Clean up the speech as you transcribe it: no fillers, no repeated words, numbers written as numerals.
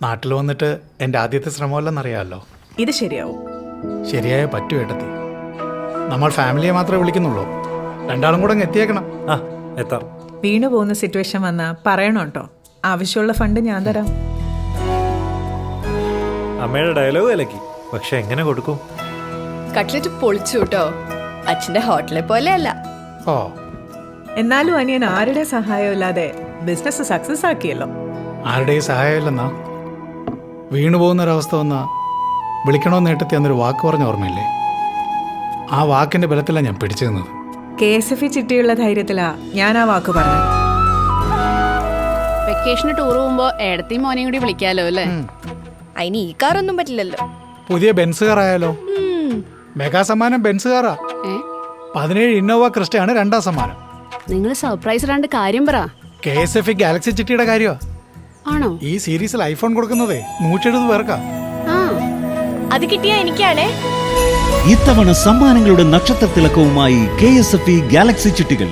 നാട്ടിൽ വന്നിട്ട് എൻ്റെ ആദ്യത്തെ ശ്രമമല്ലെന്നറിയാമല്ലോ. ഇത് ശരിയാവും. ശരിയായ പറ്റു ഏട്ടത്തി. നമ്മൾ ഫാമിലിയെ മാത്രമേ വിളിക്കുന്നുള്ളൂ. രണ്ടാളും കൂടെ അങ്ങ് എത്തിയേക്കണം. ആ എത്താം. വീണു പോകുന്ന സിറ്റുവേഷൻ വന്നാ പറയണം കേട്ടോ. ആവശ്യമുള്ള ഫണ്ട് ഞാൻ തരാം. അമ്മയുടെ ഡയലോഗ് വിലക്കി, പക്ഷെ എങ്ങനെ കൊടുക്കും? കട്ട്ലറ്റ് പൊളിച്ചു കേട്ടോ. അച്ഛന്റെ ഹോട്ടലെ പോലെ അല്ല. ഓ, എന്നാലും അനിയൻ ആരുടെ സഹായം ഇല്ലാതെ ബിസിനസ് സക്സസ് ആക്കിയല്ലോ. ആരുടെയും സഹായമില്ലെന്നാ. വീണു പോകുന്നൊരവസ്ഥ വന്നാ വിളിക്കണമെന്ന് ഏട്ടത്തി അന്നൊരു വാക്ക് പറഞ്ഞ ഓർമ്മയില്ലേ? ആ വാക്കിൻ്റെ ബലത്തിലാണ് ഞാൻ പിടിച്ചു നിന്നത്. KSF ചിട്ടിയുള്ള ധൈര്യത്തിലാ ഞാൻ ആ വാക്ക് പറഞ്ഞത്. വെക്കേഷന് ടൂർ പോകുമ്പോ ഏടത്തെയും മോനെയും കൂടി വിളിക്കാലോ അല്ലേ? അതിന് ഈ കാറൊന്നും പറ്റില്ലല്ലോ. പുതിയ ബെൻസ് കാർ ആയാലോ? മെഗാ സമ്മാനം ബെൻസ് കാറാ. 17 ഇന്നോവ ക്രിസ്റ്റയാണ് രണ്ടാം സമ്മാനം. നിങ്ങൾ സർപ്രൈസ് ഇടാണ്ട് കാര്യം പറ. KSF ഗാലക്സി ചിട്ടിയുടെ കാര്യമാ. ആണോ? ഈ സീരീസിൽ ഐഫോൺ കൊടുക്കുന്നതേ 170 പേർക്കാ. അത് കിട്ടിയാ എനിക്കാണേ. ഇത്തവണ സമ്മാനങ്ങളുടെ നക്ഷത്ര തിളക്കവുമായി KSF ഗാലക്സി ചിട്ടികൾ.